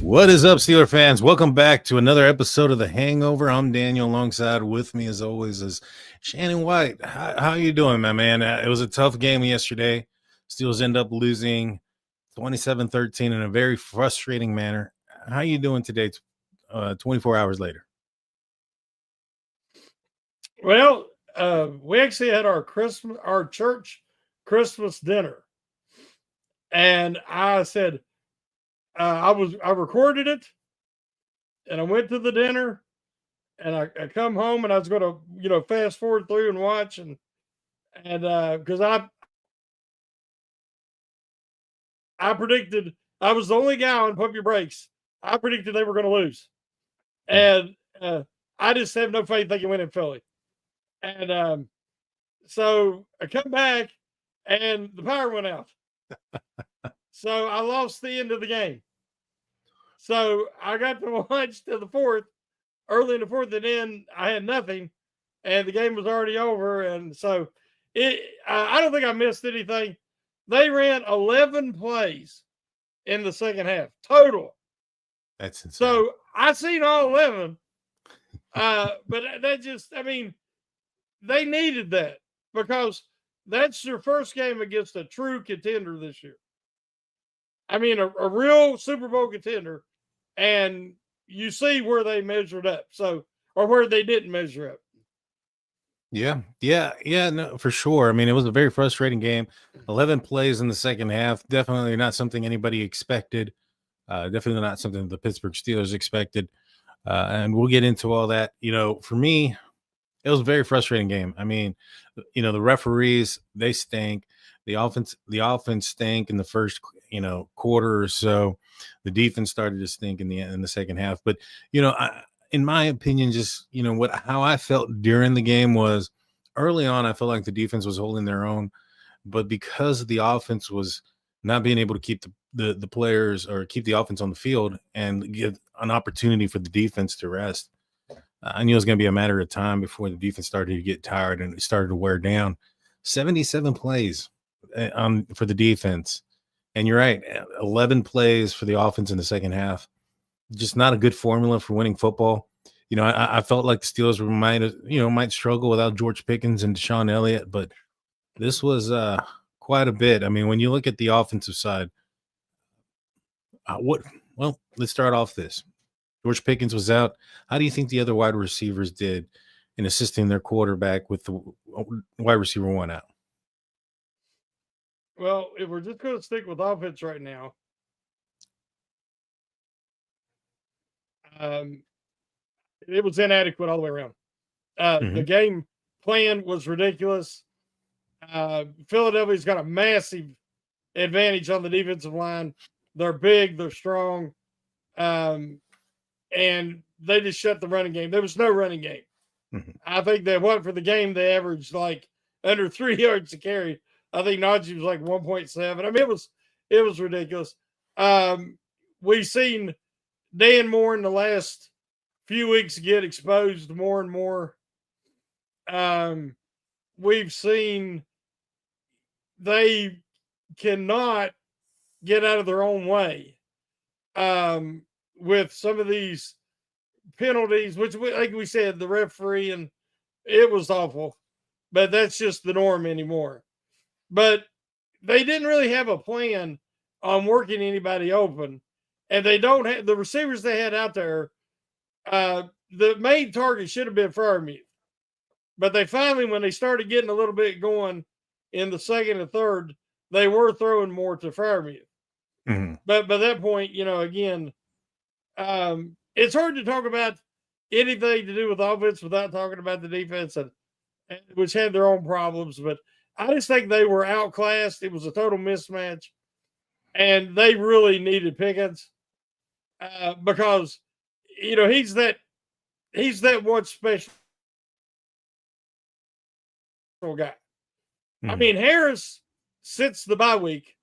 What is up, Steeler fans? Welcome back to another episode of the Hangover. I'm Daniel. Alongside with me, as always, is Shannon White. How you doing, my man? It was a tough game yesterday. Steelers end up losing 27-13 in a very frustrating manner. How you doing today, 24 hours later? Well, we actually had our church Christmas dinner, and I said I recorded it, and I went to the dinner, and I come home, and I was going to fast forward through and watch, and because I predicted I was the only guy on Pump Your Brakes. I predicted they were going to lose, and I just have no faith they can win in Philly, and so I come back, and the power went out. So I lost the end of the game. So I got to watch to the fourth, early in the fourth, and then I had nothing, and the game was already over. And so I don't think I missed anything. They ran 11 plays in the second half total. That's insane. So I seen all 11, but that just, I mean, they needed that because that's their first game against a true contender this year. I mean, a real Super Bowl contender, and you see where they measured up. So, or where they didn't measure up. Yeah, no, for sure. I mean, it was a very frustrating game. 11 plays in the second half. Definitely not something anybody expected. Definitely not something the Pittsburgh Steelers expected. And we'll get into all that. For me, it was a very frustrating game. I mean, the referees, they stink. The offense stank in the first, quarter or so. The defense started to stink in the second half. But, in my opinion, just, how I felt during the game was early on, I felt like the defense was holding their own. But because the offense was not being able to keep the players or keep the offense on the field and give an opportunity for the defense to rest, I knew it was going to be a matter of time before the defense started to get tired and it started to wear down. 77 plays for the defense. And you're right, 11 plays for the offense in the second half. Just not a good formula for winning football. I felt like the Steelers might struggle without George Pickens and Deshaun Elliott, but this was quite a bit. I mean, when you look at the offensive side, let's start off this. George Pickens was out. How do you think the other wide receivers did in assisting their quarterback with the wide receiver one out? Well, if we're just going to stick with offense right now, it was inadequate all the way around. The game plan was ridiculous. Philadelphia's got a massive advantage on the defensive line. They're big, they're strong, and they just shut the running game. There was no running game. I think they went for the game. They averaged like under 3 yards to carry. I think Najee was like 1.7. I mean, it was ridiculous. We've seen Dan Moore in the last few weeks get exposed more and more. We've seen they cannot get out of their own way with some of these penalties, which, like we said, the referee, and it was awful, but that's just the norm anymore. But they didn't really have a plan on working anybody open, and they don't have the receivers they had out there. The main target should have been Fairmouth, but they finally, when they started getting a little bit going in the second and third, they were throwing more to Fairmouth. But by that point, again, it's hard to talk about anything to do with offense without talking about the defense, and which had their own problems. But I just think they were outclassed. It was a total mismatch, and they really needed Pickens because he's that one special guy. I mean, Harris, since the bye week,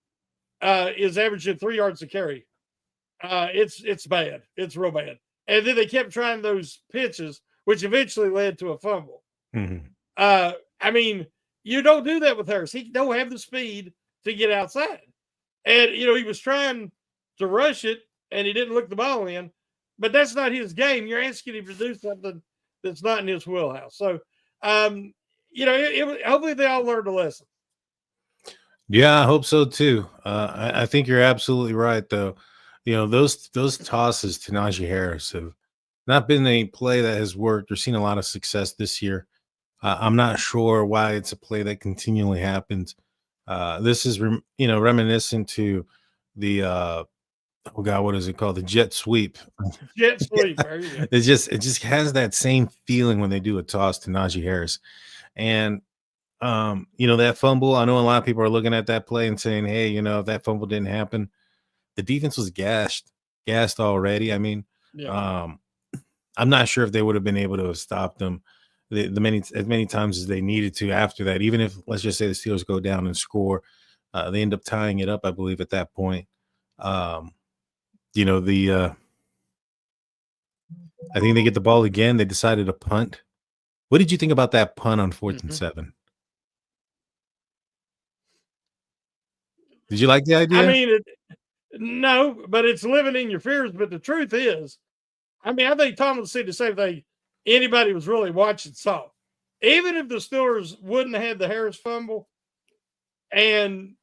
is averaging 3 yards to carry. It's bad. It's real bad. And then they kept trying those pitches, which eventually led to a fumble. I mean, you don't do that with Harris. He don't have the speed to get outside. And, he was trying to rush it, and he didn't look the ball in. But that's not his game. You're asking him to do something that's not in his wheelhouse. So, um, hopefully they all learned a lesson. Yeah, I hope so too. I think you're absolutely right, though. Those tosses to Najee Harris have not been a play that has worked or seen a lot of success this year. I'm not sure why it's a play that continually happens. This is reminiscent to the oh god, what is it called? The jet sweep. Jet sweep. There you go. It just has that same feeling when they do a toss to Najee Harris. And that fumble, I know a lot of people are looking at that play and saying, hey, if that fumble didn't happen, the defense was gassed already. I mean, Yeah. I'm not sure if they would have been able to have stopped them as many times as they needed to after that. Even if, let's just say, the Steelers go down and score, they end up tying it up, I believe, at that point. Um, the I think they get the ball again. They decided to punt. What did you think about that punt on 4th and 7? Did you like the I idea? mean, no, but it's living in your fears. But the truth is, I mean, I think Tom would say the same thing anybody was really watching saw. Even if the Steelers wouldn't have had the Harris fumble and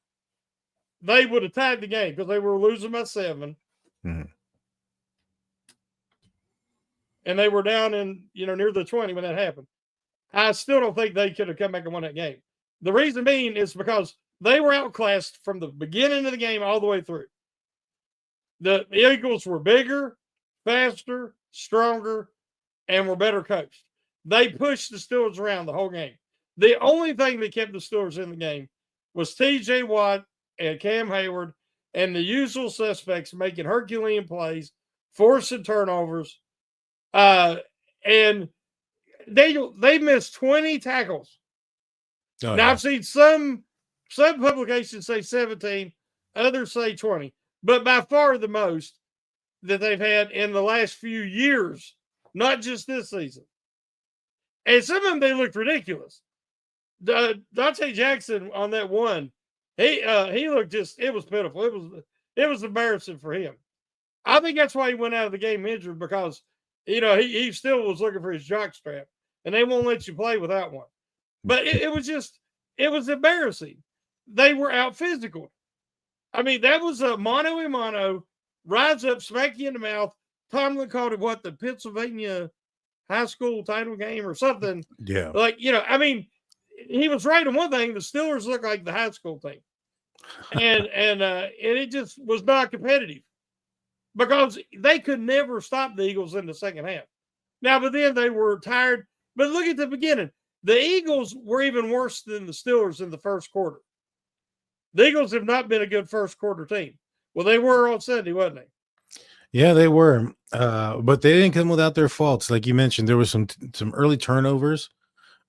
they would have tied the game because they were losing by 7. Mhm. And they were down in, near the 20 when that happened. I still don't think they could have come back and won that game. The reason being is because they were outclassed from the beginning of the game all the way through. The Eagles were bigger, faster, stronger, and were better coached. They pushed the Steelers around the whole game. The only thing that kept the Steelers in the game was TJ Watt and Cam Hayward and the usual suspects making Herculean plays, forcing turnovers, and they missed 20 tackles. Oh, Now yeah. I've seen some publications say 17, others say 20, but by far the most that they've had in the last few years, not just this season. And some of them they looked ridiculous. Dante Jackson on that one, he looked it was pitiful. It was embarrassing for him. I think that's why he went out of the game injured because he still was looking for his jock strap, and they won't let you play without one. But it was embarrassing. They were out physical. I mean, that was a mano a mano, rise up, smack you in the mouth. Tomlin called it the Pennsylvania high school title game or something. Yeah. I mean, he was right on one thing. The Steelers look like the high school team. And it just was not competitive because they could never stop the Eagles in the second half. Now, but then they were tired. But look at the beginning. The Eagles were even worse than the Steelers in the first quarter. The Eagles have not been a good first quarter team. Well, they were on Sunday, wasn't they? Yeah, they were, but they didn't come without their faults. Like you mentioned, there was some early turnovers.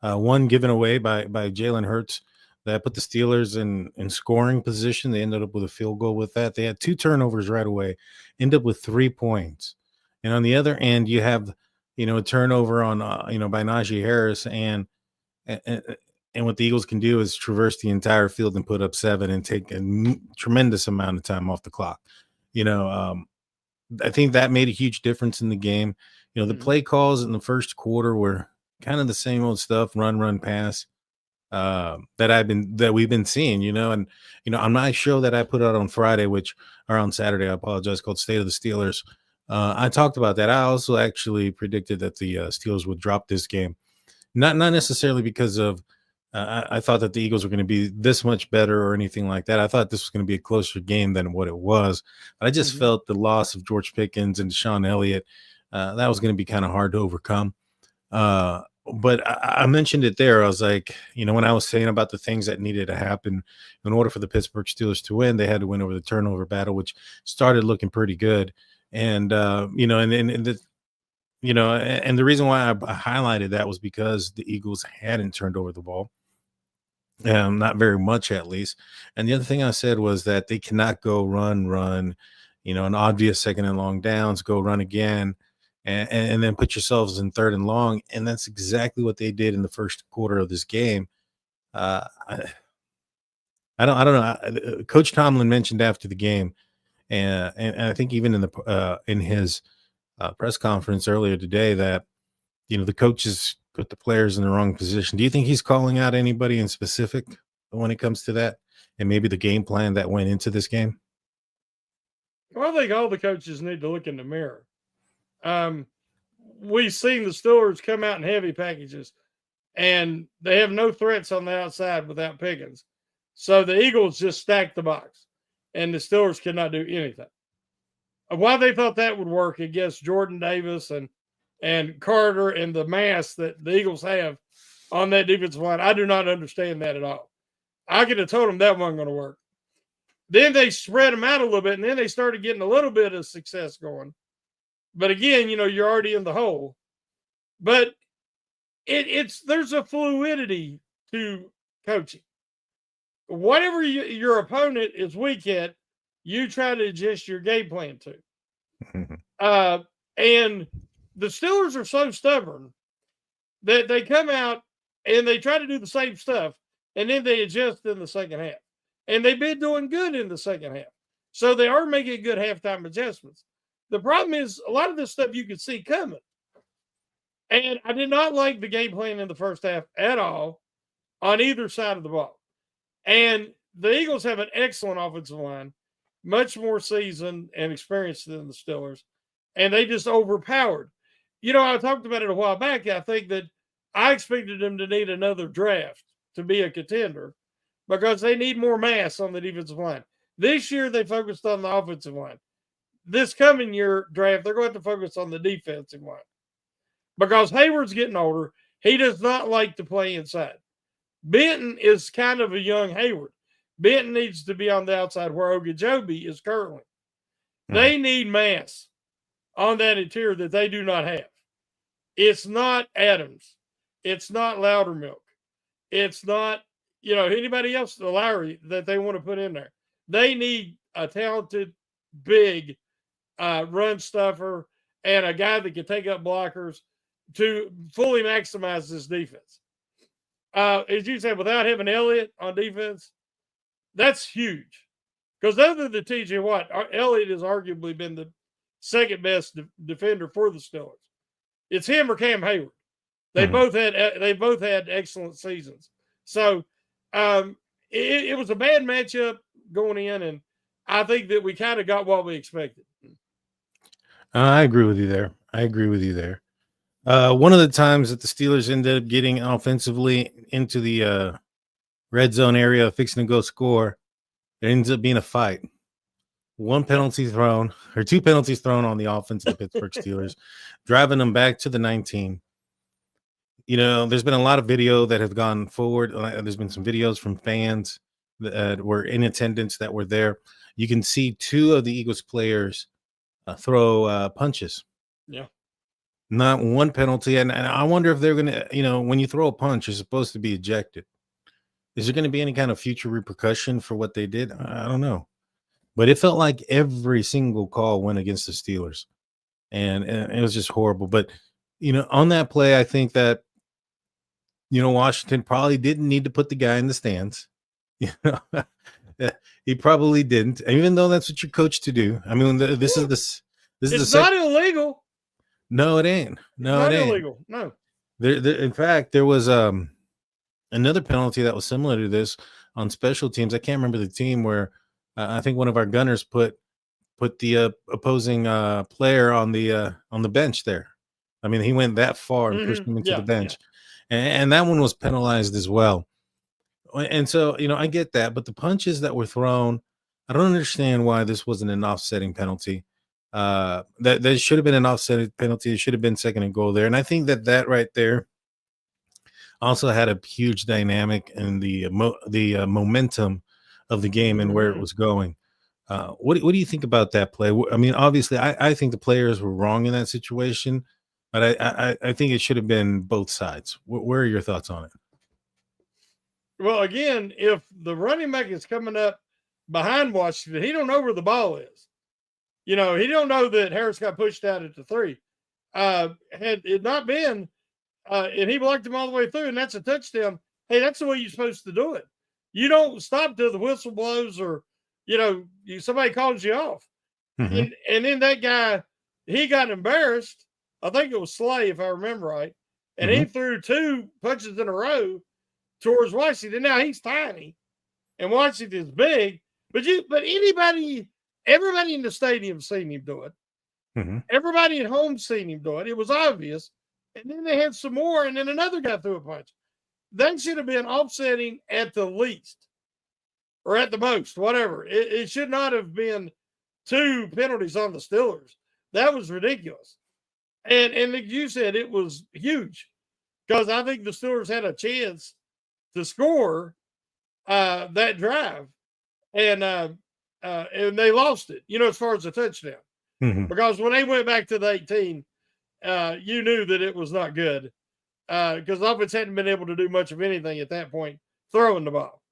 One given away by Jalen Hurts that put the Steelers in scoring position. They ended up with a field goal with that. They had 2 turnovers right away, end up with 3 points. And on the other end, you have a turnover on by Najee Harris, and and what the Eagles can do is traverse the entire field and put up 7 and take a tremendous amount of time off the clock. I think that made a huge difference in the game. The play calls in the first quarter were kind of the same old stuff, run, pass, that we've been seeing, and on my show that I put out on Friday, or on Saturday, I apologize, called State of the Steelers. I talked about that. I also actually predicted that the Steelers would drop this game, not necessarily because of I thought that the Eagles were going to be this much better or anything like that. I thought this was going to be a closer game than what it was. But I just felt the loss of George Pickens and Deshaun Elliott, that was going to be kind of hard to overcome. But I mentioned it there. I was like, when I was saying about the things that needed to happen in order for the Pittsburgh Steelers to win, they had to win over the turnover battle, which started looking pretty good. And, and the reason why I highlighted that was because the Eagles hadn't turned over the ball. Not very much, at least. And the other thing I said was that they cannot go run, an obvious second and long downs, go run again, and then put yourselves in 3rd and long. And that's exactly what they did in the first quarter of this game. I don't know. Coach Tomlin mentioned after the game, And I think even in his press conference earlier today that the coaches put the players in the wrong position. Do you think he's calling out anybody in specific when it comes to that, and maybe the game plan that went into this game? Well, I think all the coaches need to look in the mirror. Um, we've seen the Steelers come out in heavy packages, and they have no threats on the outside without Pickens. So the Eagles just stacked the box, and the Steelers could not do anything. Why they thought that would work against Jordan Davis and Carter and the mass that the Eagles have on that defensive line, I do not understand that at all. I could have told them that wasn't going to work. Then they spread them out a little bit, and then they started getting a little bit of success going. But again, you're already in the hole. But there's a fluidity to coaching. Whatever your opponent is weak at, you try to adjust your game plan to. And the Steelers are so stubborn that they come out and they try to do the same stuff, and then they adjust in the second half. And they've been doing good in the second half. So they are making good halftime adjustments. The problem is a lot of this stuff you could see coming. And I did not like the game plan in the first half at all on either side of the ball. And the Eagles have an excellent offensive line, much more seasoned and experienced than the Steelers. And they just overpowered. I talked about it a while back. I think that I expected them to need another draft to be a contender because they need more mass on the defensive line. This year, they focused on the offensive line. This coming year draft, they're going to focus on the defensive line because Hayward's getting older. He does not like to play inside. Benton is kind of a young Hayward. Benton needs to be on the outside where Ogunjobi is currently. They need mass on that interior that they do not have. It's not Adams. It's not Loudermilk. It's not, anybody else, the Lowry, that they want to put in there. They need a talented, big run stuffer and a guy that can take up blockers to fully maximize this defense. As you said, without having Elliott on defense, that's huge. Because other than TJ Watt, Elliott has arguably been the second best defender for the Steelers. It's him or Cam Hayward. They both had excellent seasons. So it was a bad matchup going in, and I think that we kind of got what we expected. I agree with you there. One of the times that the Steelers ended up getting offensively into the red zone area, fixing to go score, it ends up being a fight. Two penalties thrown on the offense of the Pittsburgh Steelers, driving them back to the 19. There's been a lot of video that have gone forward. There's been some videos from fans that were in attendance that were there. You can see two of the Eagles players throw punches. Yeah. Not one penalty. And I wonder if they're going to, when you throw a punch, you're supposed to be ejected. Is there going to be any kind of future repercussion for what they did? I don't know. But it felt like every single call went against the Steelers. And it was just horrible. But, on that play, I think that, Washington probably didn't need to put the guy in the stands. He probably didn't, even though that's what you're coached to do. I mean, this is not illegal. No, it ain't. No, it ain't illegal. No. In fact, there was another penalty that was similar to this on special teams. I can't remember the team where I think one of our gunners put the opposing player on the bench there. I mean, he went that far and pushed him into the bench, and that one was penalized as well. And so, I get that, but the punches that were thrown, I don't understand why this wasn't an offsetting penalty. That should have been an offsetting penalty. It should have been second and goal there. And I think that right there also had a huge dynamic in the momentum of the game and where it was going. What do you think about that play? I mean, obviously, I think the players were wrong in that situation, but I think it should have been both sides. Where are your thoughts on it? Well, again, if the running back is coming up behind Washington, he don't know where the ball is. He don't know that Harris got pushed out at the 3. Had it not been, and he blocked him all the way through, and that's a touchdown. Hey, that's the way you're supposed to do it. You don't stop till the whistle blows or, somebody calls you off. Mhm. And then that guy, he got embarrassed. I think it was Slay, if I remember right. And he Mhm. threw 2 punches in a row towards Washington. Now he's tiny and Washington's big, but everybody in the stadium seen him do it. Mhm. Everybody at home seen him do it. It was obvious. And then they had some more, and then another guy threw a punch. That should have been offsetting at the least, or at the most, whatever. It should not have been 2 penalties on the Steelers. That was ridiculous. And like you said, it was huge because I think the Steelers had a chance to score that drive, and they lost it. As far as a touchdown, Mhm. because when they went back to the 18, you knew that it was not good because the offense hadn't been able to do much of anything at that point, throwing the ball.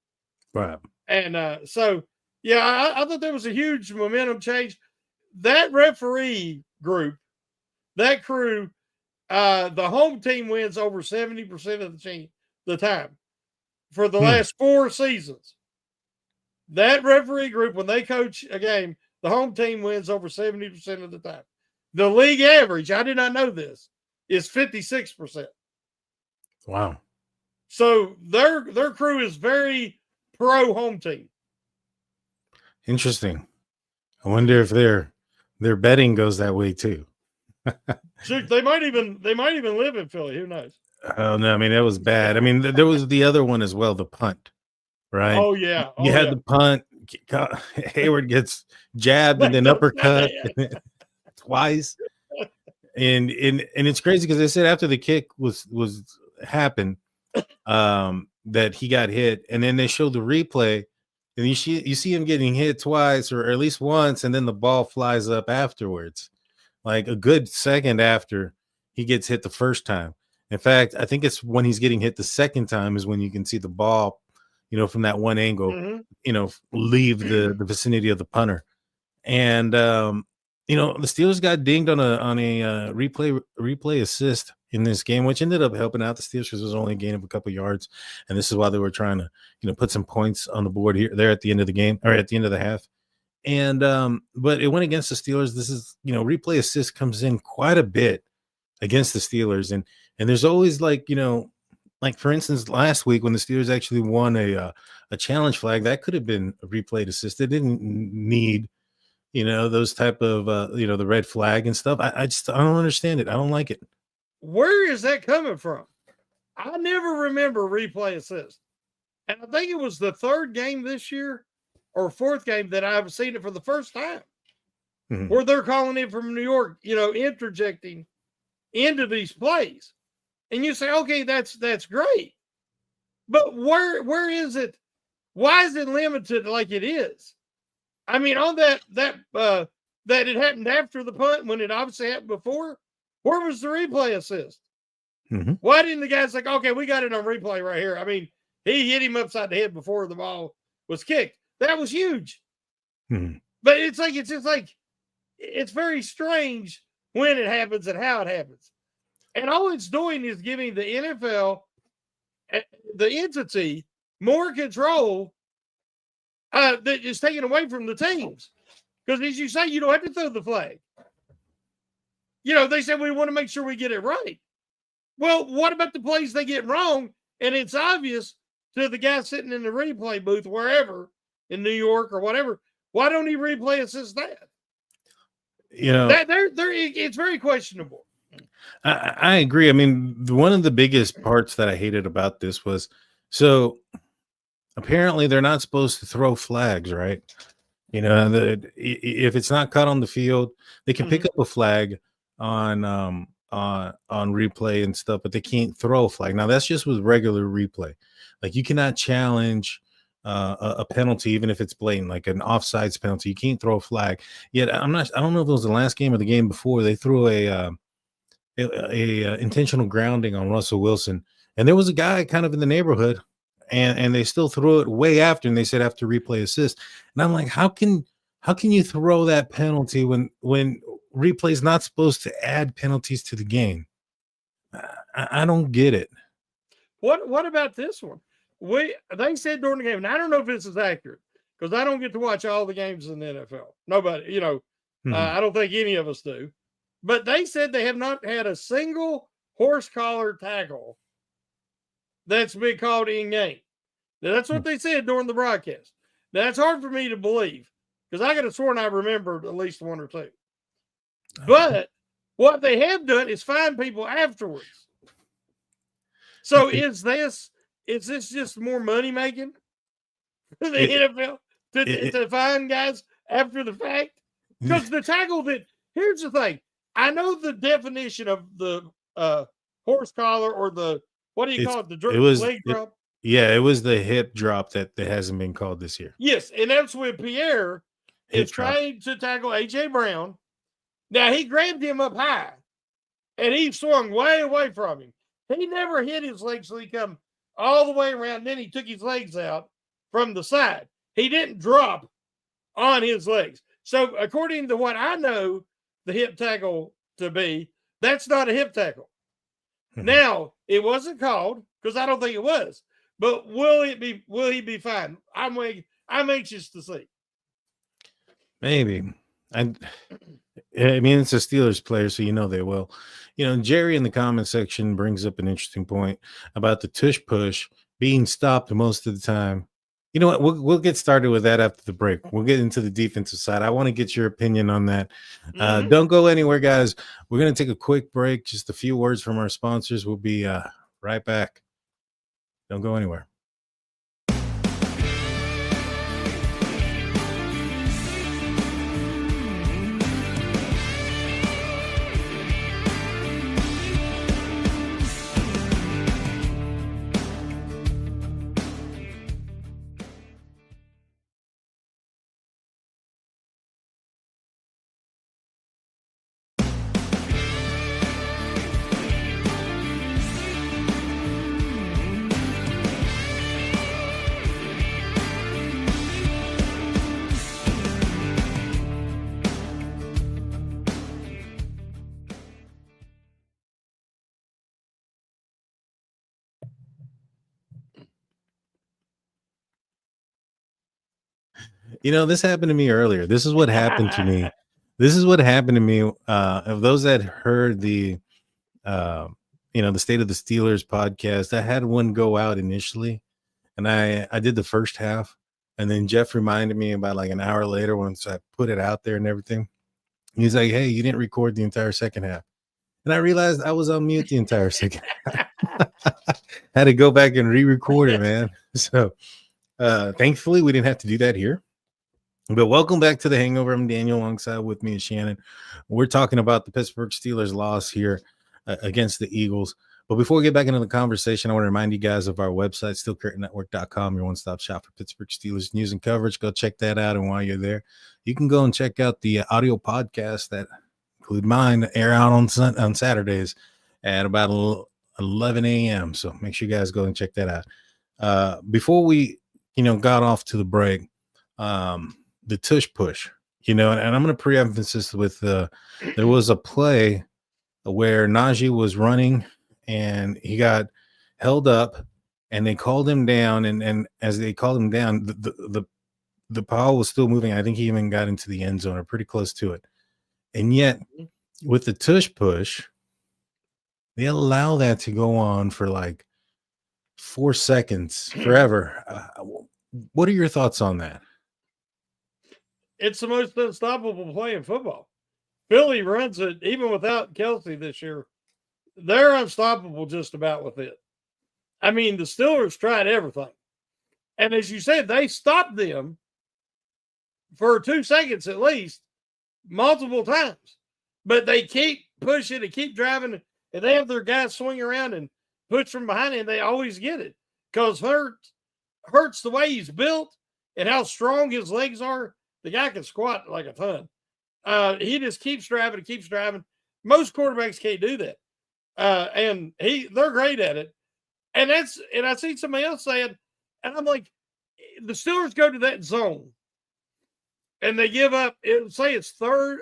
Right. And so, yeah, I thought there was a huge momentum change. That referee group, that crew, the home team wins over 70% of the time for the Hmm. last 4 seasons. That referee group, when they coach a game, the home team wins over 70% of the time. The league average, I did not know this, is 56%. Wow. So their crew is very pro home team. Interesting. I wonder if their betting goes that way too. Shoot, they might even live in Philly. Who knows? Oh no, I mean that was bad. I mean there was the other one as well, the punt, right? Oh yeah, You oh had yeah. the punt. Hayward gets jabbed and then uppercut twice, and it's crazy because they said after the kick was happened, that he got hit, and then they showed the replay, and you see him getting hit twice or at least once, and then the ball flies up afterwards, like a good second after he gets hit the first time. In fact, I think it's when he's getting hit the second time is when you can see the ball, from that one angle, Mm-hmm. leave the vicinity of the punter. And the Steelers got dinged on a replay assist in this game, which ended up helping out the Steelers because it was only a gain of a couple yards, and this is why they were trying to put some points on the board here there at the end of the game or at the end of the half. And but it went against the Steelers. This is replay assist comes in quite a bit against the Steelers, and there's always like for instance last week when the Steelers actually won a challenge flag that could have been a replay assist. They didn't need those type of the red flag and stuff. I don't understand it. I don't like it. Where is that coming from? I never remember replay assist. And I think it was the 3rd game this year or 4th game that I've seen it for the first time Mhm. where they're calling it from New York, interjecting into these plays. And you say, okay, that's great. But where is it? Why is it limited like it is? I mean, on that it happened after the punt when it obviously happened before, where was the replay assist? Mhm. Why didn't the guys like, okay, we got it on replay right here? I mean, he hit him upside the head before the ball was kicked. That was huge. Mhm. But it's just like it's very strange when it happens and how it happens. And all it's doing is giving the NFL, the entity, more control that is taken away from the teams. Because as you say, you don't have to throw the flag. They said we want to make sure we get it right. Well, what about the plays they get wrong? And it's obvious to the guy sitting in the replay booth, wherever in New York or whatever. Why don't he replay assist that? You know, That it's very questionable. I agree. I mean, one of the biggest parts that I hated about this was so apparently they're not supposed to throw flags, right? If it's not caught on the field, they can pick Mhm. up a flag on replay and stuff, but they can't throw a flag. Now that's just with regular replay. Like you cannot challenge a penalty even if it's blatant, like an offsides penalty. You can't throw a flag. Yet I don't know if it was the last game or the game before they threw a intentional grounding on Russell Wilson, and there was a guy kind of in the neighborhood, and they still threw it way after, and they said after replay assist, and I'm like, how can you throw that penalty when replay is not supposed to add penalties to the game? I don't get it. What about this one? They said during the game, and I don't know if this is accurate because I don't get to watch all the games in the NFL. Nobody, I don't think any of us do. But they said they have not had a single horse collar tackle that's been called in game. Now, that's what they said during the broadcast. Now, that's hard for me to believe because I could have sworn I remembered at least one or two. But what they have done is find people afterwards. So is this just more money making for the NFL to find guys after the fact? Because the tackle that here's the thing. I know the definition of the horse collar or the what do you call it? The leg drop. Yeah, it was the hip drop that hasn't been called this year. Yes, and that's when Pierre is trying to tackle AJ Brown. Now he grabbed him up high, and he swung way away from him. He never hit his legs, so he come all the way around. Then he took his legs out from the side. He didn't drop on his legs. So according to what I know, the hip tackle to be, that's not a hip tackle. Now it wasn't called because I don't think it was. But will he be fine? I'm anxious to see. Maybe. I mean, it's a Steelers player, so you know they will. Jerry in the comment section brings up an interesting point about the tush push being stopped most of the time. You know what? We'll get started with that after the break. We'll get into the defensive side. I want to get your opinion on that. Don't go anywhere, guys. We're going to take a quick break. Just a few words from our sponsors. We'll be right back. Don't go anywhere. This happened to me earlier. This is what happened to me. Of those that heard the State of the Steelers podcast, I had one go out initially, and I did the first half, and then Jeff reminded me about like an hour later once I put it out there and everything. He's like, "Hey, you didn't record the entire second half," and I realized I was on mute the entire second half. Had to go back and re-record it, man. So thankfully, we didn't have to do that here. But welcome back to the Hangover. I'm Daniel. Alongside with me is Shannon. We're talking about the Pittsburgh Steelers loss here against the Eagles. But before we get back into the conversation, I want to remind you guys of our website, steelcurtaintnetwork.com, your one-stop shop for Pittsburgh Steelers news and coverage. Go check that out. And while you're there, you can go and check out the audio podcast that include mine, air out on Saturdays at about 11 a.m. So make sure you guys go and check that out. Before we, got off to the break, the tush push, and I'm going to pre-emphasis with there was a play where Najee was running and he got held up and they called him down. And as they called him down, the ball was still moving. I think he even got into the end zone or pretty close to it. And yet with the tush push, they allow that to go on for like 4 seconds forever. What are your thoughts on that? It's the most unstoppable play in football. Philly runs it even without Kelsey this year. They're unstoppable just about with it. I mean, the Steelers tried everything. And as you said, they stopped them for 2 seconds at least, multiple times. But they keep pushing and keep driving. And they have their guys swing around and push from behind, and they always get it. Because Hurts the way he's built and how strong his legs are. The guy can squat like a ton. He just keeps driving and keeps driving. Most quarterbacks can't do that. And they're great at it. And I see somebody else saying, and I'm like, the Steelers go to that zone and they give up, say it's third,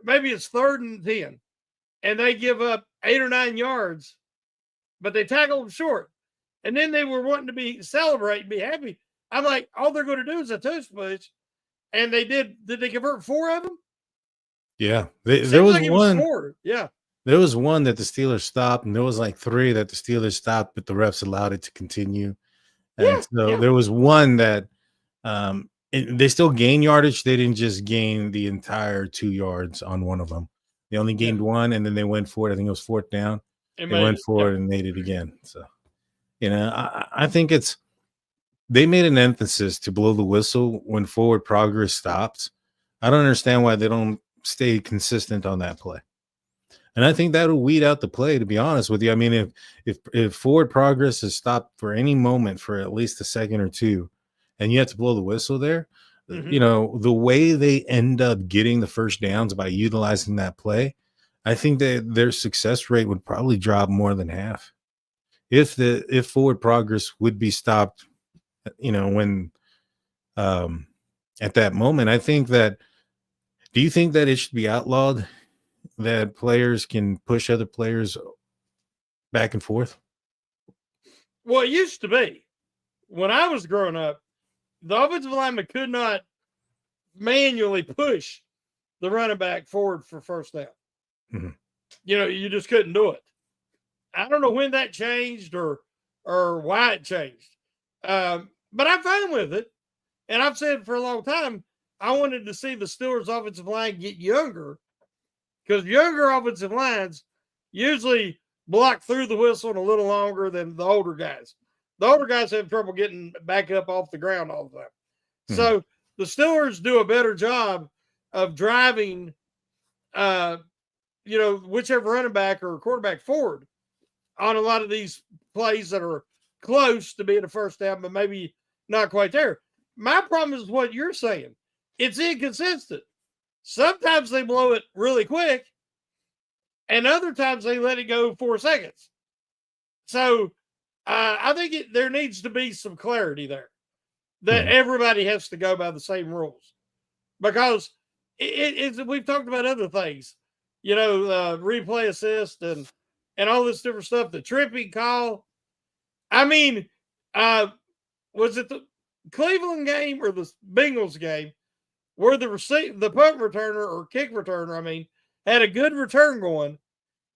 maybe it's 3rd and 10, and they give up 8 or 9 yards, but they tackle them short. And then they were wanting to celebrate, be happy. I'm like, all they're going to do is a tush push, And did they convert 4 of them? Yeah, It there seems was like it was one. 4. Yeah. There was one that the Steelers stopped, and there was like 3 that the Steelers stopped, but the refs allowed it to continue. And Yeah. so Yeah. there was one that they still gained yardage. They didn't just gain the entire 2 yards on one of them. They only Yeah. gained 1, and then they went for it. I think it was 4th down. It They made went it. for Yep. it and made it again. So, I think they made an emphasis to blow the whistle when forward progress stops. I don't understand why they don't stay consistent on that play. And I think that'll weed out the play, to be honest with you. I mean, if forward progress is stopped for any moment for at least a second or two, and you have to blow the whistle there, Mhm. the way they end up getting the first downs by utilizing that play, I think that their success rate would probably drop more than half. If forward progress would be stopped, when um at that moment, I think that do you think that it should be outlawed that players can push other players back and forth? Well, it used to be when I was growing up, the offensive lineman could not manually push the running back forward for first down. Mhm. You just couldn't do it. I don't know when that changed or why it changed. But I'm fine with it. And I've said for a long time, I wanted to see the Steelers offensive line get younger because younger offensive lines usually block through the whistle a little longer than the older guys. The older guys have trouble getting back up off the ground all the time. Mhm. So the Steelers do a better job of driving, uh, whichever running back or quarterback forward on a lot of these plays that are close to being a first down, but maybe not quite there. My problem is what you're saying. It's inconsistent. Sometimes they blow it really quick, and other times they let it go 4 seconds. So I think there needs to be some clarity there that Mhm. everybody has to go by the same rules because we've talked about other things, replay assist and all this different stuff. The tripping call. I mean, uh, was it the Cleveland game or the Bengals game where the punt returner or kick returner, had a good return going,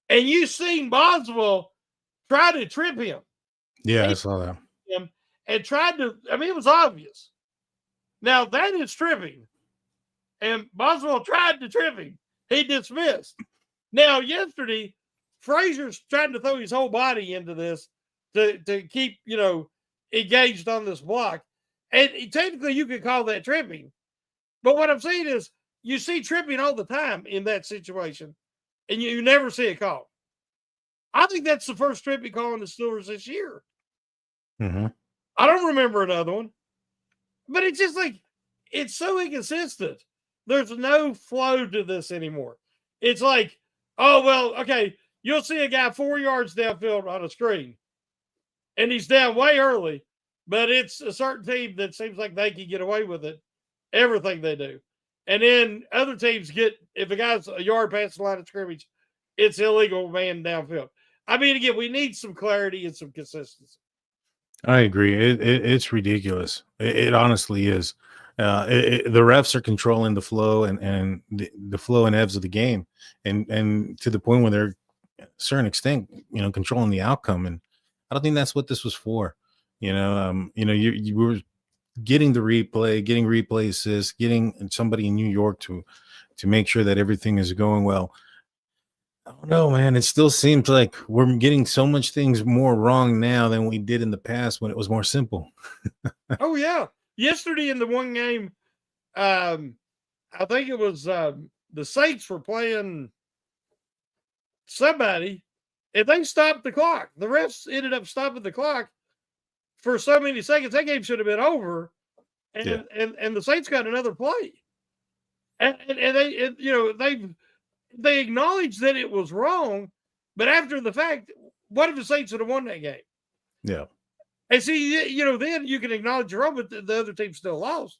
and you seen Boswell try to trip him. Yeah, I He saw that. him and tried to. It was obvious. Now that is tripping, and Boswell tried to trip him. He dismissed. Now yesterday, Frazier's trying to throw his whole body into this to keep engaged on this block, and technically you could call that tripping. But what I'm saying is, you see tripping all the time in that situation, and you never see it called. I think that's the first tripping call in the Steelers this year. Mhm. I don't remember another one, but it's just like it's so inconsistent. There's no flow to this anymore. It's like, oh well, okay, you'll see a guy 4 yards downfield on a screen, and he's down way early, but it's a certain team that seems like they can get away with it, everything they do. And then other teams if a guy's a yard past the line of scrimmage, it's illegal man downfield. Again, we need some clarity and some consistency. I agree. It's ridiculous. It honestly is. The refs are controlling the flow and the flow and ebbs of the game, and to the point where they're a certain extent, controlling the outcome. And I don't think that's what this was for. You were getting the replay, getting replay assists, getting somebody in New York to make sure that everything is going well. I don't know, man. It still seems like we're getting so much things more wrong now than we did in the past when it was more simple. Oh yeah. Yesterday in the one game, um, I think it was the Saints were playing somebody, and they stopped the clock. The refs ended up stopping the clock for so many seconds. That game should have been over, Yeah. and the Saints got another play. And they acknowledged that it was wrong, but after the fact, what if the Saints would have won that game? Yeah. And see, then you can acknowledge you're wrong, but the other team still lost.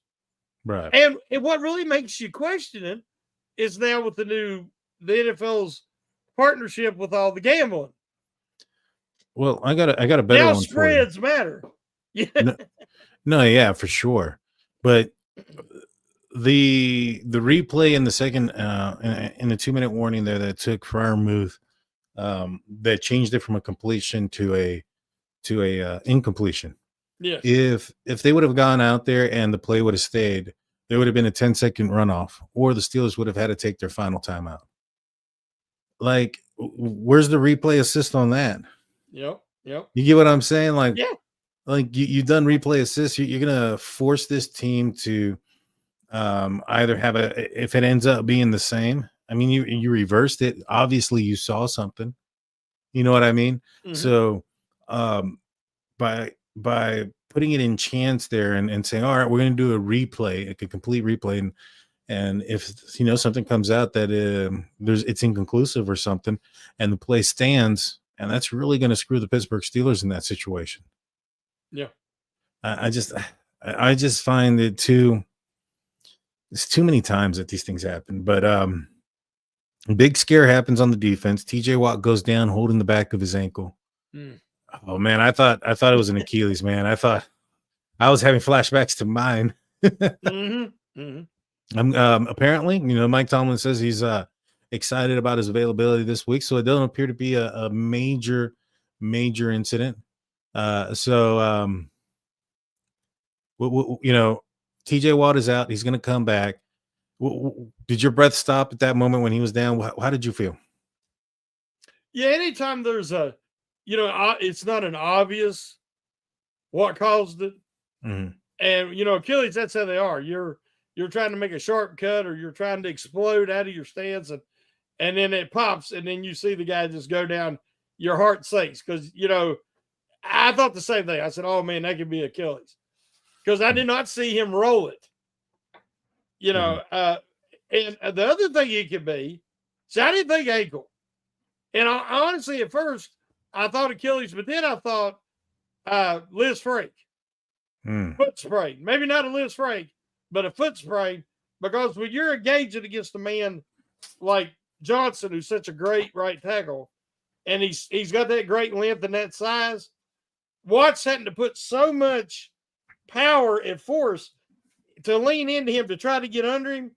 Right. And what really makes you question it is now with the NFL's partnership with all the gambling. Well, I got a better Now one for you. spreads matter. Yeah. No, no, yeah, for sure. But the replay in the second in the 2-minute warning there that took Fryermuth, that changed it from a completion to a incompletion. Yes. If they would have gone out there and the play would have stayed, there would have been a 10-second runoff, or the Steelers would have had to take their final timeout. Like, where's the replay assist on that? Yep. You get what I'm saying? Like, Yeah. like you've done replay assist. You're gonna force this team to either have if it ends up being the same. I mean, you reversed it. Obviously, you saw something. You know what I mean? Mhm. So, by putting it in chance there and saying, all right, we're going to do a replay, like a complete replay, and if something comes out that it's inconclusive or something, and the play stands, and that's really going to screw the Pittsburgh Steelers in that situation. Yeah. I just find it it's too many times that these things happen. But big scare happens on the defense. TJ Watt goes down holding the back of his ankle. Oh man, I thought it was an Achilles, man. I thought I was having flashbacks to mine. Apparently, Mike Tomlin says he's excited about his availability this week, so it doesn't appear to be a major incident. TJ Watt is out. He's going to come back. Did your breath stop at that moment when he was down? How did you feel? Yeah, anytime there's it's not an obvious what caused it. Mm-hmm. And Achilles, that's how they are. You're trying to make a sharp cut, or you're trying to explode out of your stance, and then it pops, and then you see the guy just go down. Your heart sinks because I thought the same thing. I said, "Oh man, that could be Achilles," because I did not see him roll it. And the other thing it could be, so I didn't think ankle. And honestly, at first, I thought Achilles, but then I thought Liz Frank. Foot sprain. Maybe not a Liz Frank, but a foot sprain. Because when you're engaging against a man like Johnson, who's such a great right tackle, and he's got that great length and that size, Watt's having to put so much power and force to lean into him to try to get under him.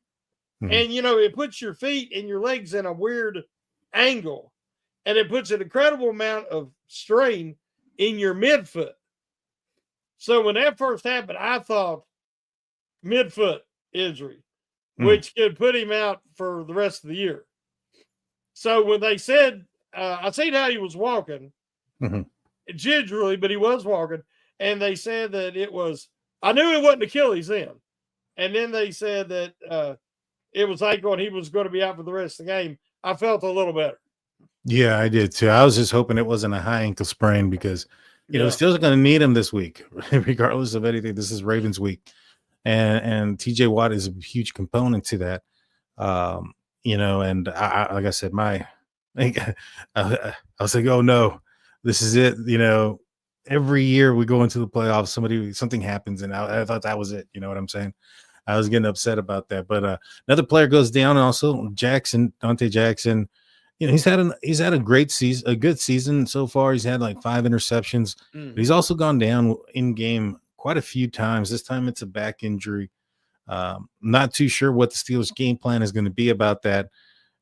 And, it puts your feet and your legs in a weird angle. And it puts an incredible amount of strain in your midfoot. So when that first happened, I thought midfoot injury, which could put him out for the rest of the year. So when they said, I seen how he was walking, gingerly, but he was walking. And they said that I knew it wasn't Achilles then. And then they said that it was ankle and he was going to be out for the rest of the game. I felt a little better. Yeah, I did too. I was just hoping it wasn't a high ankle sprain because, still going to need him this week, regardless of anything. This is Ravens week. And TJ Watt is a huge component to that. And I like I said, I was like, oh no, this is it. Every year we go into the playoffs, something happens, and I thought that was it. You know what I'm saying? I was getting upset about that. But another player goes down, and also Dante Jackson. He's had a great season, a good season so far. He's had like 5 interceptions, but he's also gone down in game quite a few times. This time it's a back injury. Not too sure what the Steelers' game plan is going to be about that.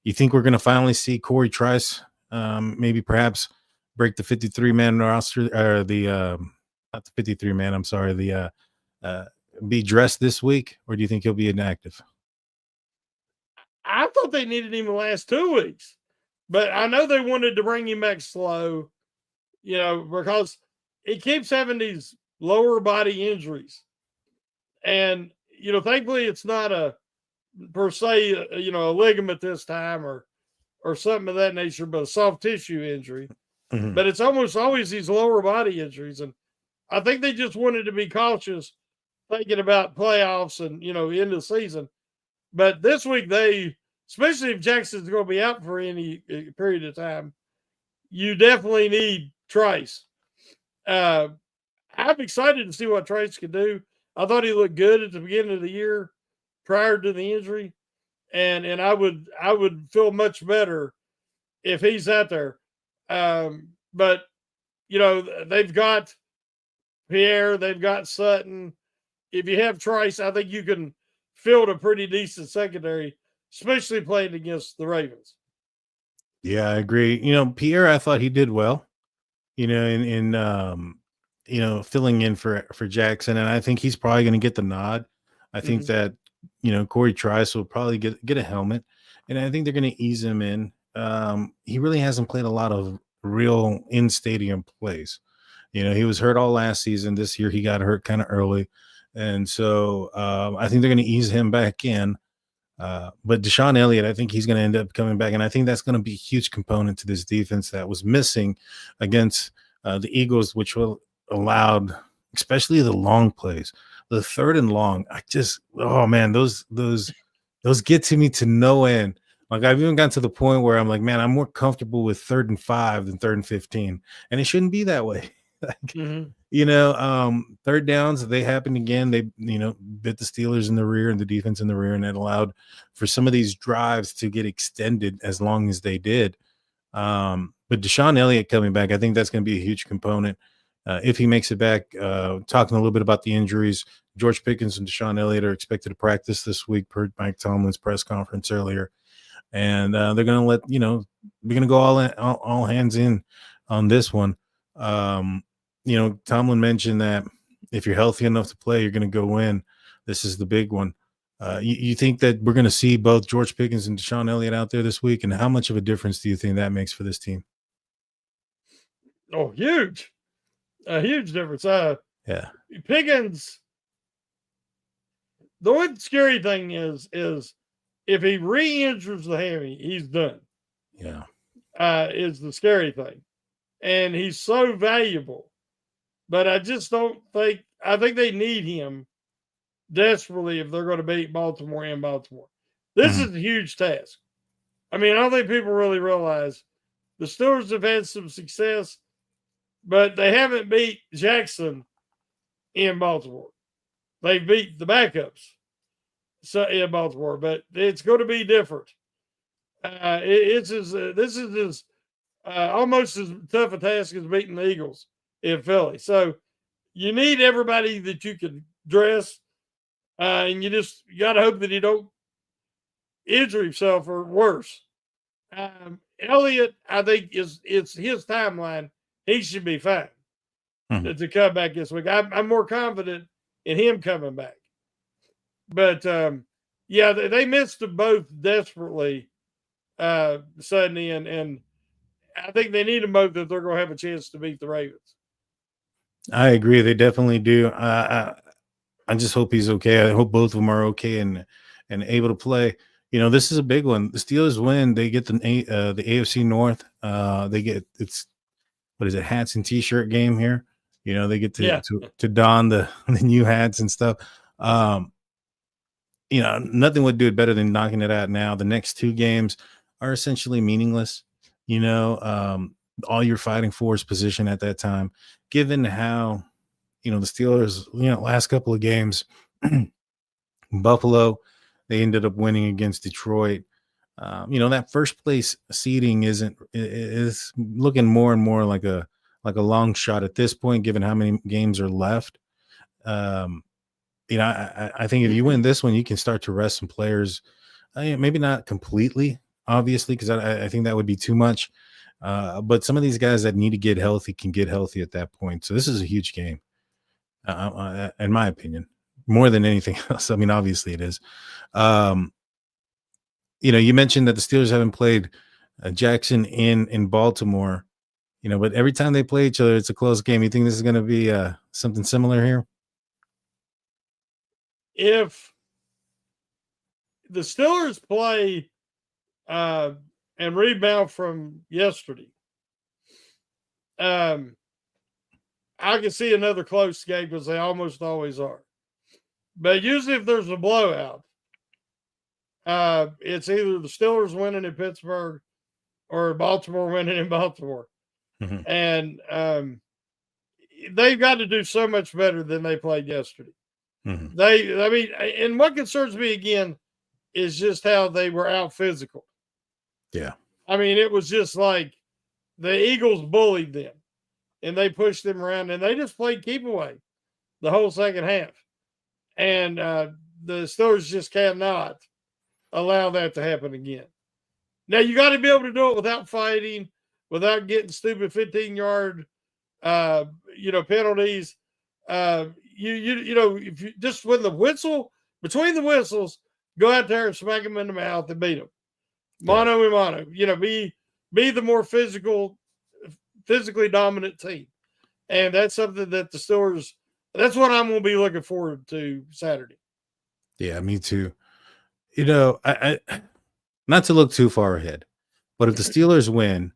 You think we're going to finally see Corey Trice, maybe perhaps break the 53-man roster, or not the 53-man, I'm sorry, be dressed this week, or do you think he'll be inactive? I thought they needed him the last 2 weeks, but I know they wanted to bring him back slow, because he keeps having these lower body injuries. And, thankfully it's not per se, a ligament this time or something of that nature, but a soft tissue injury. But it's almost always these lower body injuries. And I think they just wanted to be cautious thinking about playoffs and, end of the season. But this week especially if Jackson's going to be out for any period of time, you definitely need Trice. I'm excited to see what Trice can do. I thought he looked good at the beginning of the year prior to the injury. And I would feel much better if he's out there. But they've got Pierre, they've got Sutton. If you have Trice, I think you can field a pretty decent secondary, especially playing against the Ravens. Yeah, I agree. Pierre, I thought he did well. Filling in for Jackson, and I think he's probably going to get the nod. I think that Corey Trice will probably get a helmet, and I think they're going to ease him in. He really hasn't played a lot of real in stadium plays. He was hurt all last season. This year he got hurt kind of early, and so I think they're going to ease him back in. But Deshaun Elliott, I think he's going to end up coming back, and I think that's going to be a huge component to this defense that was missing against the Eagles, which will allowed, especially the long plays, the third and long. Oh man, those get to me to no end. Like I've even gotten to the point where I'm like, man, I'm more comfortable with 3rd and 5 than 3rd and 15, and it shouldn't be that way. Third downs, they happened again. They, bit the Steelers in the rear and the defense in the rear, and it allowed for some of these drives to get extended as long as they did. But Deshaun Elliott coming back, I think that's going to be a huge component. If he makes it back, talking a little bit about the injuries, George Pickens and Deshaun Elliott are expected to practice this week per Mike Tomlin's press conference earlier. And they're going to we're going to go all hands in on this one. Tomlin mentioned that if you're healthy enough to play, you're going to go in. This is the big one. You think that we're going to see both George Pickens and Deshaun Elliott out there this week? And how much of a difference do you think that makes for this team? Oh, huge. A huge difference. Yeah. Pickens, the one scary thing is if he re-injures the hammy, he's done. Yeah. Is the scary thing. And he's so valuable. But I just don't think – I think they need him desperately if they're going to beat Baltimore in Baltimore. This is a huge task. I mean, I don't think people really realize the Steelers have had some success, but they haven't beat Jackson in Baltimore. They've beat the backups in Baltimore, but it's going to be different. This is almost as tough a task as beating the Eagles in Philly. So you need everybody that you can dress, and you got to hope that he don't injure himself or worse. Elliott, I think it's his timeline. He should be fine to come back this week. I'm more confident in him coming back. But they missed them both desperately Sunday, and I think they need them both if they're going to have a chance to beat the Ravens. I agree. They definitely do. I just hope he's okay. I hope both of them are okay and able to play. This is a big one. The Steelers win. They get the AFC North. They get hats and t-shirt game here. They get to don the new hats and stuff. Nothing would do it better than knocking it out now. The next 2 games are essentially meaningless. All you're fighting for is position at that time, given how, the Steelers, last couple of games, Buffalo, they ended up winning against Detroit. That first place seeding is looking more and more like a long shot at this point, given how many games are left. I think if you win this one, you can start to rest some players. Maybe not completely, obviously, because I think that would be too much. But some of these guys that need to get healthy can get healthy at that point. So this is a huge game, in my opinion, more than anything else. I mean, obviously it is. You mentioned that the Steelers haven't played Jackson in Baltimore, but every time they play each other, it's a close game. You think this is going to be something similar here? If the Steelers play and rebound from yesterday, I can see another close game because they almost always are. But usually if there's a blowout, it's either the Steelers winning in Pittsburgh or Baltimore winning in Baltimore. And they've got to do so much better than they played yesterday. And what concerns me again is just how they were out physical. Yeah. I mean, it was just like the Eagles bullied them and they pushed them around and they just played keep away the whole second half. And the Steelers just cannot allow that to happen again. Now you got to be able to do it without fighting, without getting stupid 15-yard, penalties. If you just when the whistle between the whistles, go out there and smack them in the mouth and beat them, mano a mano. Be the more physically dominant team, and that's something that the Steelers. That's what I'm going to be looking forward to Saturday. Yeah, me too. I not to look too far ahead, but if the Steelers win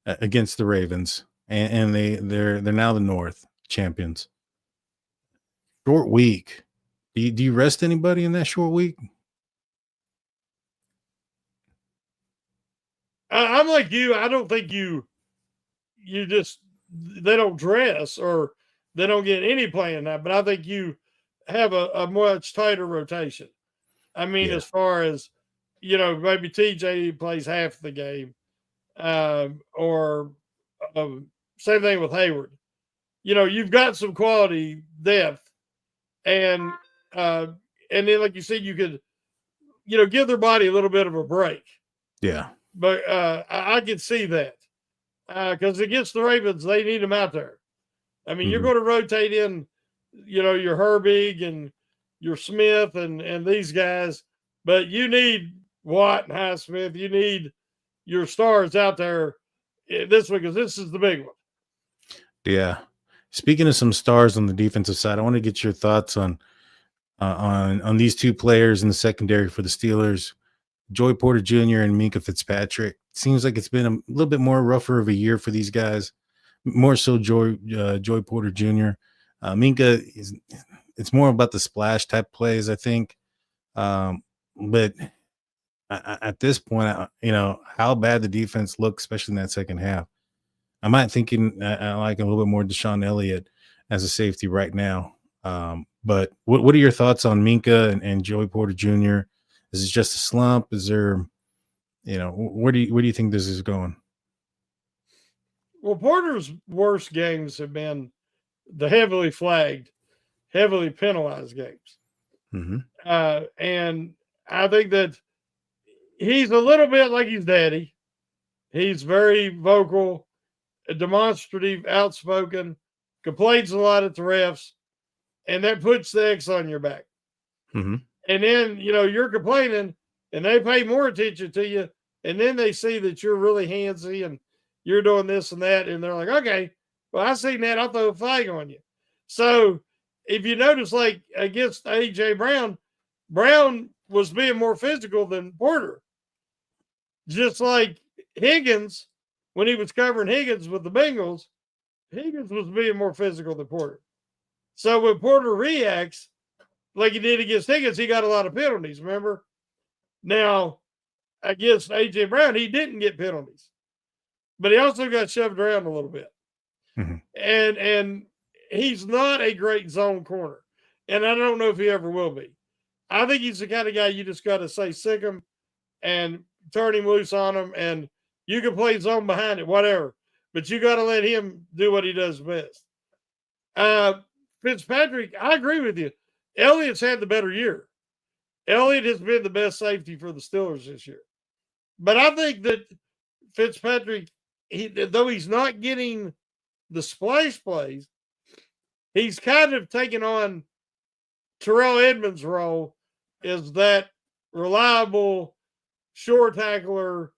against the Ravens and they're now the North champions, short week. Do you rest anybody in that short week? I'm like you. I don't think you just they don't dress or they don't get any playing that, but I think you have a much tighter rotation. I mean, as far as maybe TJ plays half the game, or same thing with Hayward. You've got some quality depth, and then like you said, you could give their body a little bit of a break. Yeah, but I can see that because against the Ravens, they need them out there. I mean, you're going to rotate in, your Herbig and your Smith and these guys, but you need Watt and Highsmith. You need your stars out there this week because this is the big one. Yeah. Speaking of some stars on the defensive side, I want to get your thoughts on these two players in the secondary for the Steelers, Joy Porter Jr. and Minkah Fitzpatrick. Seems like it's been a little bit more rougher of a year for these guys. More so Joy Porter Jr. Minkah it's more about the splash type plays, I think. But at this point, how bad the defense looked, especially in that second half. I might thinking I like a little bit more Deshaun Elliott as a safety right now. But what are your thoughts on Minkah and Joey Porter Jr.? Is it just a slump? Is there, where do you think this is going? Well, Porter's worst games have been the heavily flagged, heavily penalized games. Mm-hmm. And I think that he's a little bit like his daddy. He's very vocal, demonstrative, outspoken, complains a lot at the refs, and that puts the X on your back. Mm-hmm. And then, you're complaining, and they pay more attention to you, and then they see that you're really handsy and you're doing this and that, and they're like, okay, well, I seen that, I'll throw a flag on you. So if you notice, like against A.J. Brown was being more physical than Porter. Just like Higgins, when he was covering Higgins with the Bengals, Higgins was being more physical than Porter. So when Porter reacts like he did against Higgins, he got a lot of penalties, remember? Now, against A.J. Brown, he didn't get penalties. But he also got shoved around a little bit. Mm-hmm. And he's not a great zone corner. And I don't know if he ever will be. I think he's the kind of guy you just got to say sick him and turn him loose on him. And you can play zone behind it, whatever. But you got to let him do what he does best. Fitzpatrick, I agree with you. Elliott's had the better year. Elliott has been the best safety for the Steelers this year. But I think that Fitzpatrick, though he's not getting the splash plays, he's kind of taken on Terrell Edmonds' role as that reliable short tackler,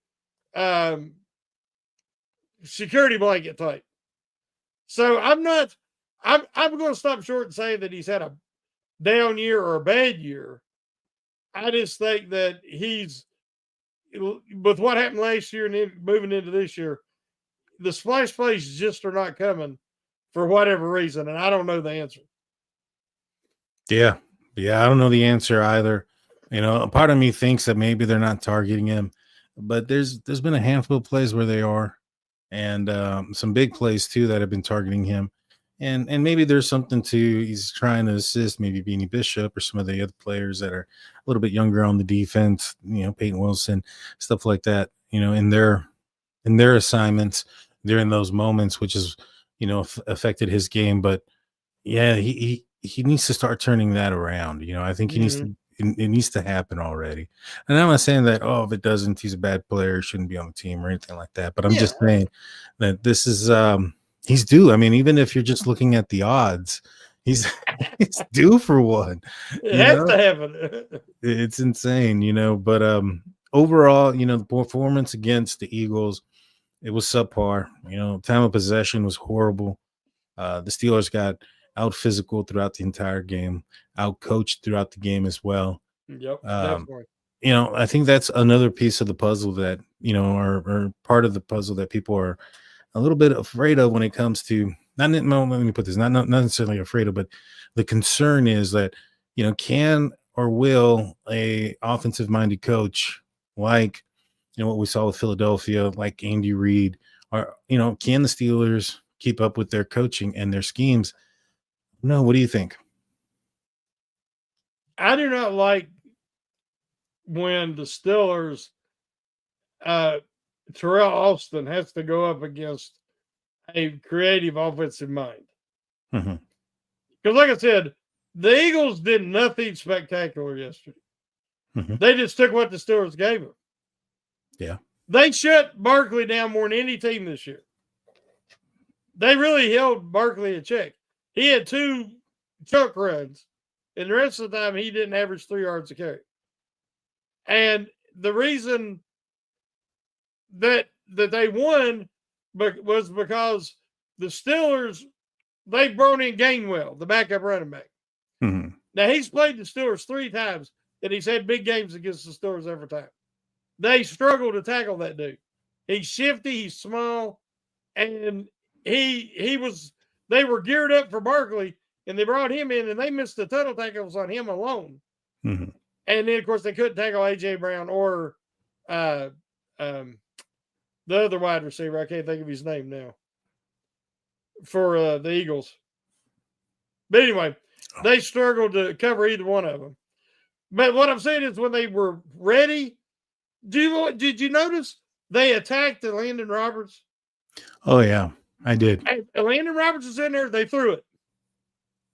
security blanket type. So I'm going to stop short and say that he's had a down year or a bad year. I just think that he's, with what happened last year and then moving into this year, the splash plays just are not coming for whatever reason, and I don't know the answer. Yeah, I don't know the answer either. A part of me thinks that maybe they're not targeting him, but there's been a handful of plays where they are, and some big plays too that have been targeting him. And maybe there's something to he's trying to assist maybe Beanie Bishop or some of the other players that are a little bit younger on the defense, Peyton Wilson, stuff like that, in their assignments during those moments, which is, affected his game. But yeah, he needs to start turning that around. I think he needs to it needs to happen already. And I'm not saying that, oh, if it doesn't, he's a bad player, shouldn't be on the team or anything like that. But I'm Yeah, just saying that this is he's due. I mean, even if you're just looking at the odds, he's he's due for one. it You has know, to happen. it's insane, but overall, the performance against the Eagles, it was subpar. Time of possession was horrible. The Steelers got out physical throughout the entire game, out coached throughout the game as well. Yep, Um, definitely. I think that's another piece of the puzzle that, or part of the puzzle that people are a little bit afraid of when it comes to not, no, let me put this, not necessarily afraid of, but the concern is that, can or will a offensive minded coach like, what we saw with Philadelphia, like Andy Reid, or, can the Steelers keep up with their coaching and their schemes? No, what do you think? I do not like when the Steelers, uh, Terrell Austin has to go up against a creative offensive mind. Hmm. Because, like I said, the Eagles did nothing spectacular yesterday. Hmm. They just took what the Steelers gave them. Yeah. They shut Barkley down more than any team this year. They really held Barkley in check. He had 2 chuck runs, and the rest of the time he didn't average 3 yards a carry. And the reason that they won was because the Steelers, they brought in Gainwell, the backup running back. Hmm. Now, he's played the Steelers 3 times, and he's had big games against the Steelers every time. They struggle to tackle that dude. He's shifty, he's small, and he was. They were geared up for Barkley, and they brought him in, and they missed the total tackles on him alone. Hmm. And then, of course, they couldn't tackle A.J. Brown or uh, um, the other wide receiver. I can't think of his name now for the Eagles. But anyway, they struggled to cover either one of them. But what I'm saying is, when they were ready, did you notice they attacked the Landon Roberts? Oh yeah, I did. And Landon Roberts was in there. They threw it,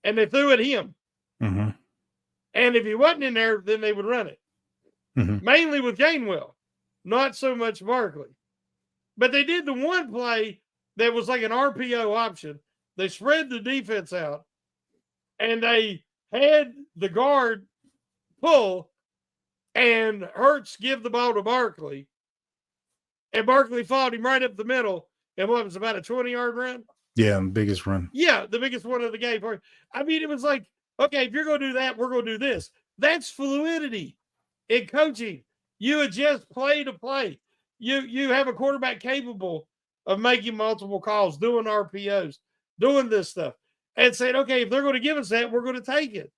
and they threw at him. Hmm. And if he wasn't in there, then they would run it. Hmm. Mainly with Gainwell, not so much Barkley. But they did the one play that was like an RPO option. They spread the defense out, and they had the guard pull, and Hurts give the ball to Barkley, and Barkley followed him right up the middle. And what was about a 20-yard run? Yeah, biggest run. Yeah, the biggest one of the game. I mean, it was like, okay, if you're going to do that, we're going to do this. That's fluidity in coaching. You adjust play to play. You have a quarterback capable of making multiple calls, doing RPOs, doing this stuff, and saying, okay, if they're going to give us that, we're going to take it.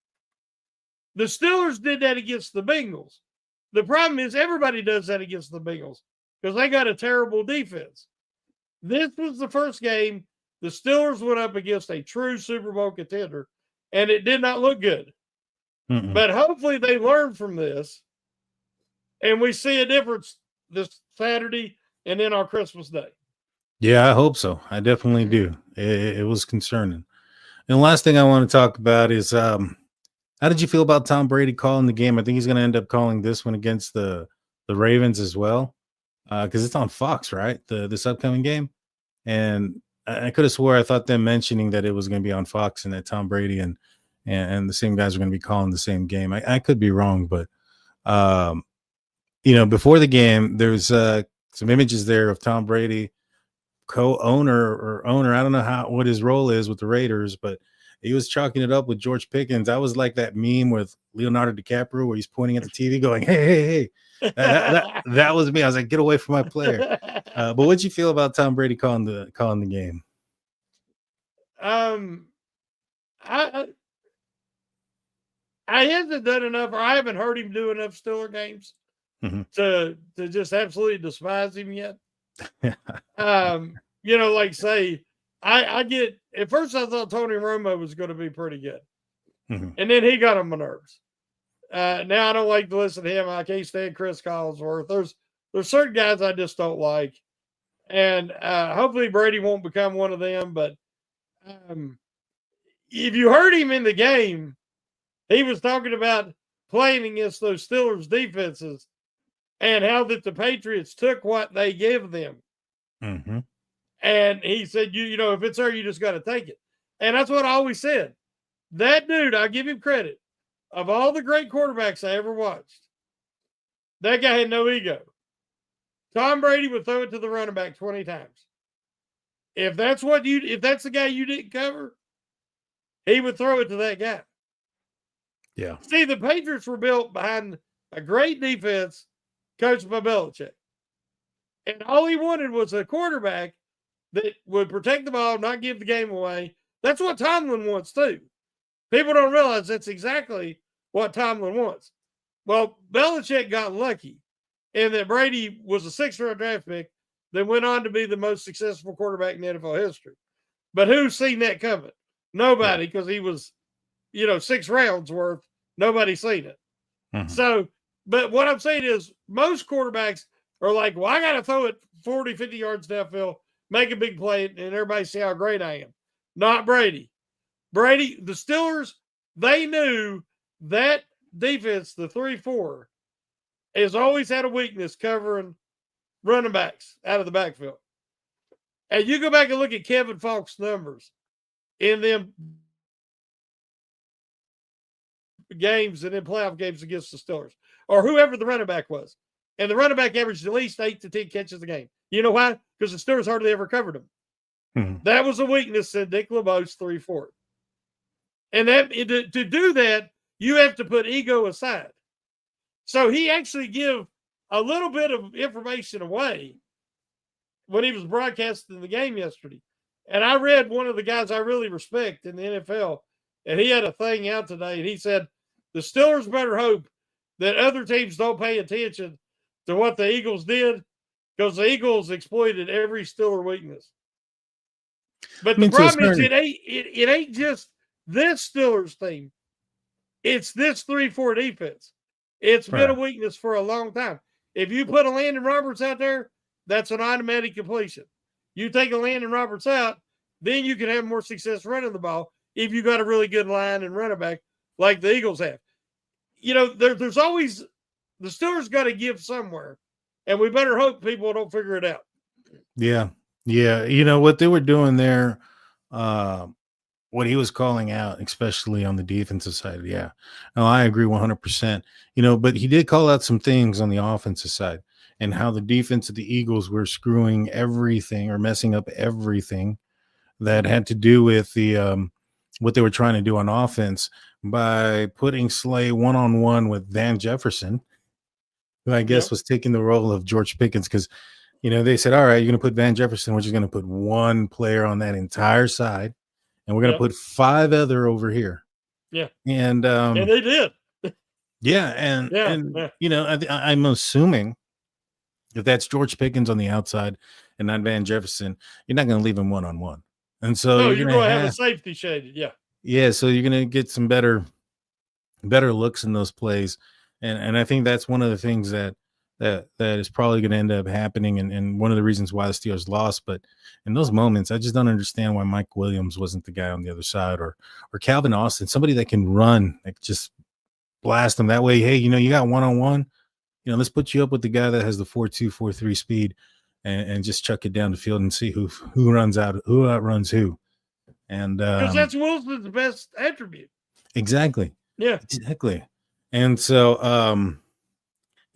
The Steelers did that against the Bengals. The problem is everybody does that against the Bengals because they got a terrible defense. This was the first game the Steelers went up against a true Super Bowl contender, and it did not look good. Mm-mm. But hopefully they learn from this, and we see a difference this Saturday and then on Christmas Day. Yeah, I hope so. I definitely do. It was concerning. And the last thing I want to talk about is how did you feel about Tom Brady calling the game? I think he's going to end up calling this one against the Ravens as well, because it's on Fox, right? This upcoming game, and I could have swore I thought them mentioning that it was going to be on Fox and that Tom Brady and the same guys are going to be calling the same game. I could be wrong, but um, before the game, there's some images there of Tom Brady, co-owner or owner. I don't know what his role is with the Raiders, but he was chalking it up with George Pickens. I was like that meme with Leonardo DiCaprio where he's pointing at the TV going, hey, hey, hey. That was me. I was like, get away from my player. But what'd you feel about Tom Brady calling the game? I I haven't done enough, or I haven't heard him do enough Steeler games Mhm. to just absolutely despise him yet. Like say, I get at first I thought Tony Romo was going to be pretty good, Mhm. and then he got on my nerves. Now I don't like to listen to him. I can't stand Chris Collinsworth. There's certain guys I just don't like, and hopefully Brady won't become one of them. But if you heard him in the game, he was talking about playing against those Steelers defenses and how that the Patriots took what they give them. Mm-hmm. And he said, you know, if it's there, you just got to take it. And that's what I always said. That dude, I give him credit. Of all the great quarterbacks I ever watched, that guy had no ego. Tom Brady would throw it to the running back 20 times. If that's the guy you didn't cover, he would throw it to that guy. Yeah. See, the Patriots were built behind a great defense coached by Belichick. And all he wanted was a quarterback that would protect the ball, not give the game away. That's what Tomlin wants too. People don't realize that's exactly what Tomlin wants. Well, Belichick got lucky in that Brady was a 6th-round draft pick that went on to be the most successful quarterback in NFL history. But who's seen that coming? Nobody, because he was, 6 rounds worth. Nobody's seen it. Mm-hmm. So, but what I'm saying is most quarterbacks are like, well, I got to throw it 40, 50 yards downfield, make a big play, and everybody see how great I am. Not Brady. Brady, the Steelers, they knew that defense, the 3-4, has always had a weakness covering running backs out of the backfield. And you go back and look at Kevin Falk's numbers in them games and in playoff games against the Steelers, or whoever the running back was. And the running back averaged at least 8 to 10 catches a game. You know why? Because the Steelers hardly ever covered them. Mm-hmm. That was a weakness in Dick LeBeau's 3-4. And that to do that, you have to put ego aside. So he actually gave a little bit of information away when he was broadcasting the game yesterday. And I read one of the guys I really respect in the NFL, and he had a thing out today, and he said, the Steelers better hope that other teams don't pay attention to what the Eagles did, because the Eagles exploited every Steeler weakness. But the problem is it ain't just this Steelers team. It's this 3-4 defense. It's been a weakness for a long time. If you put a Landon Roberts out there, that's an automatic completion. You take a Landon Roberts out, then you can have more success running the ball if you got a really good line and running back like the Eagles have. There's always the Steelers got to give somewhere, and we better hope people don't figure it out. Yeah. Yeah. What they were doing there, what he was calling out, especially on the defensive side. Yeah. No, I agree 100%. But he did call out some things on the offensive side and how the defense of the Eagles were screwing everything or messing up everything that had to do with the what they were trying to do on offense by putting Slay one-on-one with Van Jefferson, who I guess was taking the role of George Pickens, because they said, all right, you're going to put Van Jefferson, we're just going to put one player on that entire side, and we're going to put 5 other over here. Yeah. And they did. Yeah. And I'm assuming if that's George Pickens on the outside and not Van Jefferson, you're not going to leave him one-on-one. And so you're going to have a safety shaded. Yeah. Yeah. So you're going to get some better looks in those plays. And I think that's one of the things that is probably going to end up happening. And one of the reasons why the Steelers lost. But in those moments, I just don't understand why Mike Williams wasn't the guy on the other side, or Calvin Austin, somebody that can run, like just blast them that way. Hey, you got one-on-one, let's put you up with the guy that has the 4.2, 4.3 speed and just chuck it down the field and see who outruns who. And because that's Wilson's best attribute. Exactly. Yeah. Exactly. And so,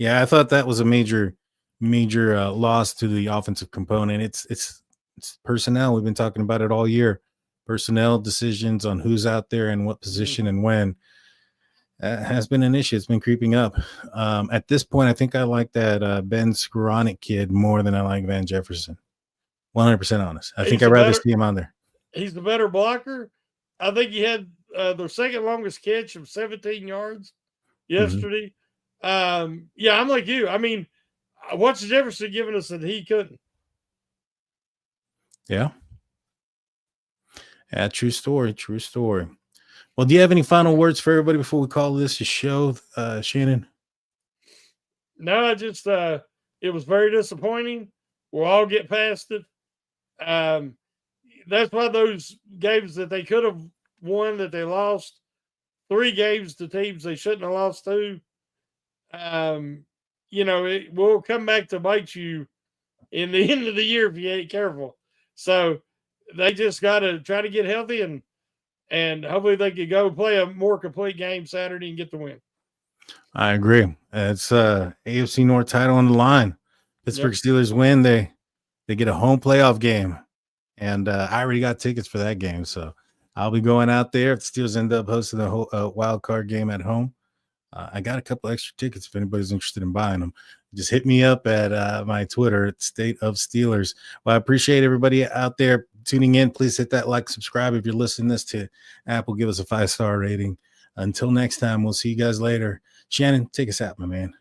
I thought that was a major loss to the offensive component. It's personnel. We've been talking about it all year. Personnel decisions on who's out there and what position and when has been an issue. It's been creeping up. At this point, I think I like that Ben Skoranek kid more than I like Van Jefferson. 100% honest. I think I'd rather see him on there. He's the better blocker. I think he had their second longest catch of 17 yards yesterday. I'm like you. I mean, what's Jefferson giving us that he couldn't? Yeah. Yeah, true story. True story. Well, do you have any final words for everybody before we call this a show, Shannon? No, I just it was very disappointing. We'll all get past it. That's why those games that they could have won that they lost 3 games to teams they shouldn't have lost to, it will come back to bite you in the end of the year if you ain't careful. So they just got to try to get healthy and hopefully they could go play a more complete game Saturday and get the win. I agree. It's AFC North title on the line. Pittsburgh Steelers win. They get a home playoff game, and I already got tickets for that game, so I'll be going out there. If the Steelers end up hosting the whole wild card game at home, I got a couple extra tickets if anybody's interested in buying them. Just hit me up at my Twitter at State of Steelers. Well, I appreciate everybody out there tuning in. Please hit that like, subscribe. If you're listening this to Apple, give us a 5-star rating. Until next time, we'll see you guys later. Shannon, take us out, my man.